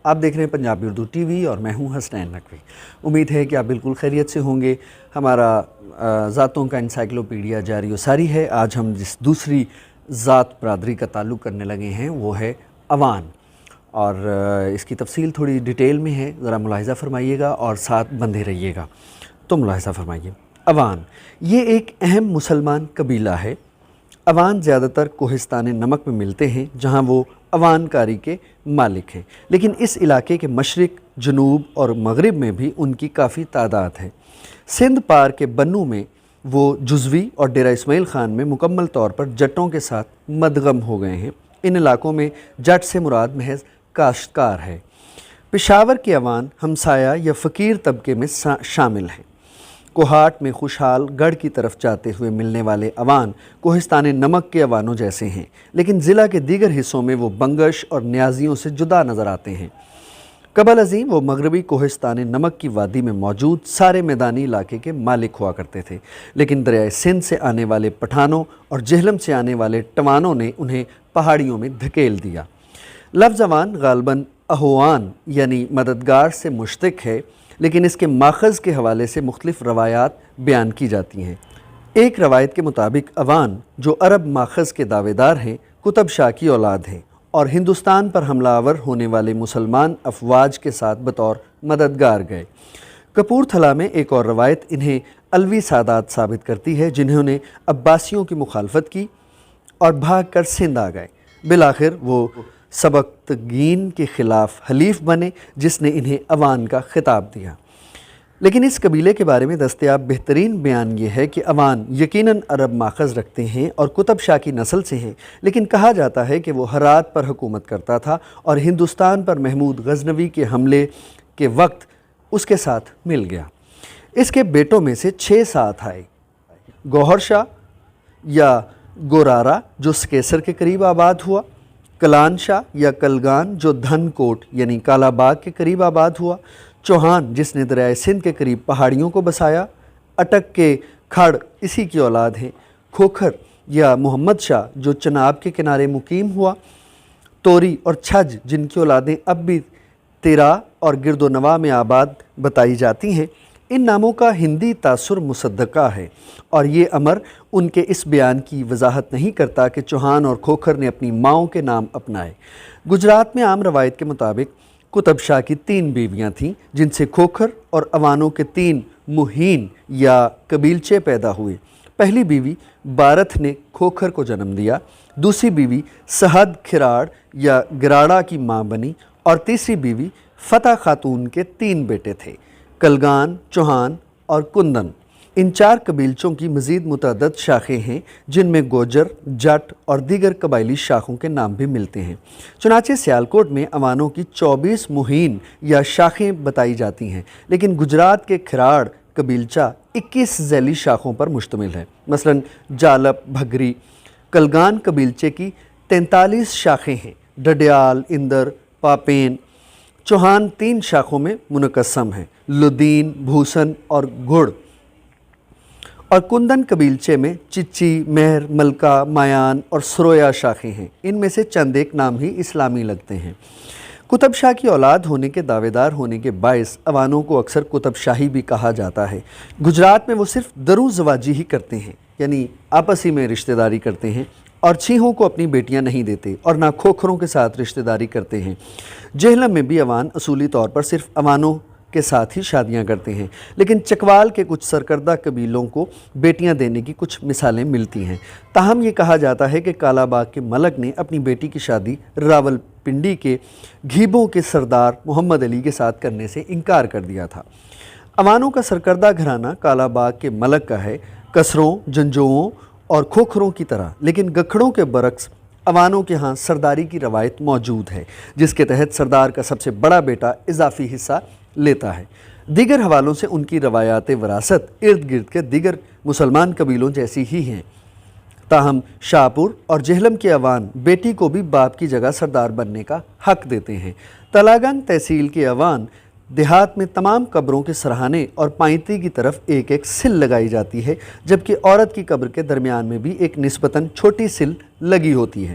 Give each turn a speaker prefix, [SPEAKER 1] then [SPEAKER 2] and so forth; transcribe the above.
[SPEAKER 1] آپ دیکھ رہے ہیں پنجابی اردو ٹی وی اور میں ہوں حسنین نقوی۔ امید ہے کہ آپ بالکل خیریت سے ہوں گے۔ ہمارا ذاتوں کا انسائکلوپیڈیا جاری و ساری ہے۔ آج ہم جس دوسری ذات برادری کا تعلق کرنے لگے ہیں وہ ہے عوان، اور اس کی تفصیل تھوڑی ڈیٹیل میں ہے، ذرا ملاحظہ فرمائیے گا اور ساتھ بندھے رہیے گا۔ تو ملاحظہ فرمائیے، عوان یہ ایک اہم مسلمان قبیلہ ہے۔ عوان زیادہ تر کوہستان نمک میں ملتے ہیں جہاں وہ عوان کاری کے مالک ہیں، لیکن اس علاقے کے مشرق، جنوب اور مغرب میں بھی ان کی کافی تعداد ہے۔ سندھ پار کے بنو میں وہ جزوی اور ڈیرہ اسماعیل خان میں مکمل طور پر جٹوں کے ساتھ مدغم ہو گئے ہیں۔ ان علاقوں میں جٹ سے مراد محض کاشتکار ہے۔ پشاور کے عوان ہمسایہ یا فقیر طبقے میں شامل ہیں۔ کوہاٹ میں خوشحال گڑھ کی طرف جاتے ہوئے ملنے والے عوان کوہستان نمک کے عوانوں جیسے ہیں، لیکن ضلع کے دیگر حصوں میں وہ بنگش اور نیازیوں سے جدا نظر آتے ہیں۔ قبل ازیں وہ مغربی کوہستان نمک کی وادی میں موجود سارے میدانی علاقے کے مالک ہوا کرتے تھے، لیکن دریائے سندھ سے آنے والے پٹھانوں اور جہلم سے آنے والے ٹوانوں نے انہیں پہاڑیوں میں دھکیل دیا۔ لفظ عوان غالباً اہوان یعنی مددگار سے مشتق ہے، لیکن اس کے ماخذ کے حوالے سے مختلف روایات بیان کی جاتی ہیں۔ ایک روایت کے مطابق عوان جو عرب ماخذ کے دعوے دار ہیں، قطب شاہ کی اولاد ہیں اور ہندوستان پر حملہ آور ہونے والے مسلمان افواج کے ساتھ بطور مددگار گئے۔ کپورتھلا میں ایک اور روایت انہیں علوی سادات ثابت کرتی ہے جنہوں نے عباسیوں کی مخالفت کی اور بھاگ کر سندھ آ گئے۔ بالآخر وہ سبکتگین کے خلاف حلیف بنے جس نے انہیں عوان کا خطاب دیا۔ لیکن اس قبیلے کے بارے میں دستیاب بہترین بیان یہ ہے کہ عوان یقیناً عرب ماخذ رکھتے ہیں اور قطب شاہ کی نسل سے ہیں، لیکن کہا جاتا ہے کہ وہ ہرات پر حکومت کرتا تھا اور ہندوستان پر محمود غزنوی کے حملے کے وقت اس کے ساتھ مل گیا۔ اس کے بیٹوں میں سے 6 ساتھ آئے: گوہر شاہ یا گورارا جو سکیسر کے قریب آباد ہوا، کلان شاہ یا کلگان جو دھن کوٹ یعنی کالا باغ کے قریب آباد ہوا، چوہان جس نے دریائے سندھ کے قریب پہاڑیوں کو بسایا، اٹک کے کھڑ اسی کی اولاد ہیں، کھوکھر یا محمد شاہ جو چناب کے کنارے مقیم ہوا، توری اور چھج جن کی اولادیں اب بھی تیرا اور گرد و نواح میں آباد بتائی جاتی ہیں۔ ان ناموں کا ہندی تاثر مصدقہ ہے اور یہ امر ان کے اس بیان کی وضاحت نہیں کرتا کہ چوہان اور کھوکھر نے اپنی ماؤں کے نام اپنائے۔ گجرات میں عام روایت کے مطابق قطب شاہ کی 3 بیویاں تھیں جن سے کھوکھر اور عوانوں کے 3 مہین یا قبیلچے پیدا ہوئے۔ پہلی بیوی بارت نے کھوکھر کو جنم دیا، دوسری بیوی سہد کھراڑ یا گراڑا کی ماں بنی اور تیسری بیوی فتح خاتون کے 3 بیٹے تھے: کلگان، چوہان اور کندن۔ ان 4 قبیلچوں کی مزید متعدد شاخیں ہیں جن میں گوجر، جٹ اور دیگر قبائلی شاخوں کے نام بھی ملتے ہیں۔ چنانچہ سیالکوٹ میں عوانوں کی 24 مہین یا شاخیں بتائی جاتی ہیں، لیکن گجرات کے کھراڑ قبیلچہ 21 ذیلی شاخوں پر مشتمل ہے۔ مثلا جالپ، بھگری۔ کلگان قبیلچے کی 43 شاخیں ہیں: ڈڈیال، اندر، پاپین۔ چوہان 3 شاخوں میں منقسم ہیں: لدین، بھوسن اور گڑ۔ اور کندن قبیلچے میں چچی، مہر، ملکہ، مایان اور سرویا شاخیں ہیں۔ ان میں سے چند ایک نام ہی اسلامی لگتے ہیں۔ قطب شاہ کی اولاد ہونے کے دعوے دار ہونے کے باعث عوانوں کو اکثر قطب شاہی بھی کہا جاتا ہے۔ گجرات میں وہ صرف درو زواجی ہی کرتے ہیں، یعنی آپسی میں رشتہ داری کرتے ہیں، اور چھیہوں کو اپنی بیٹیاں نہیں دیتے اور نہ کھوکھروں کے ساتھ رشتہ داری کرتے ہیں۔ جہلم میں بھی عوان اصولی طور پر صرف عوانوں کے ساتھ ہی شادیاں کرتے ہیں، لیکن چکوال کے کچھ سرکردہ قبیلوں کو بیٹیاں دینے کی کچھ مثالیں ملتی ہیں۔ تاہم یہ کہا جاتا ہے کہ کالا باغ کے ملک نے اپنی بیٹی کی شادی راول پنڈی کے گھیبوں کے سردار محمد علی کے ساتھ کرنے سے انکار کر دیا تھا۔ عوانوں کا سرکردہ گھرانہ کالا باغ کے ملک کا ہے، کسروں، جنجوؤں اور کھوکھروں کی طرح، لیکن گکھڑوں کے برعکس عوانوں کے ہاں سرداری کی روایت موجود ہے، جس کے تحت سردار کا سب سے بڑا بیٹا اضافی حصہ لیتا ہے۔ دیگر حوالوں سے ان کی روایات وراثت ارد گرد کے دیگر مسلمان قبیلوں جیسی ہی ہیں۔ تاہم شاہپور اور جہلم کے عوان بیٹی کو بھی باپ کی جگہ سردار بننے کا حق دیتے ہیں۔ تلاگنگ تحصیل کے عوان دیہات میں تمام قبروں کے سرہانے اور پائنتی کی طرف ایک ایک سل لگائی جاتی ہے، جبکہ عورت کی قبر کے درمیان میں بھی ایک نسبتاً چھوٹی سل لگی ہوتی ہے۔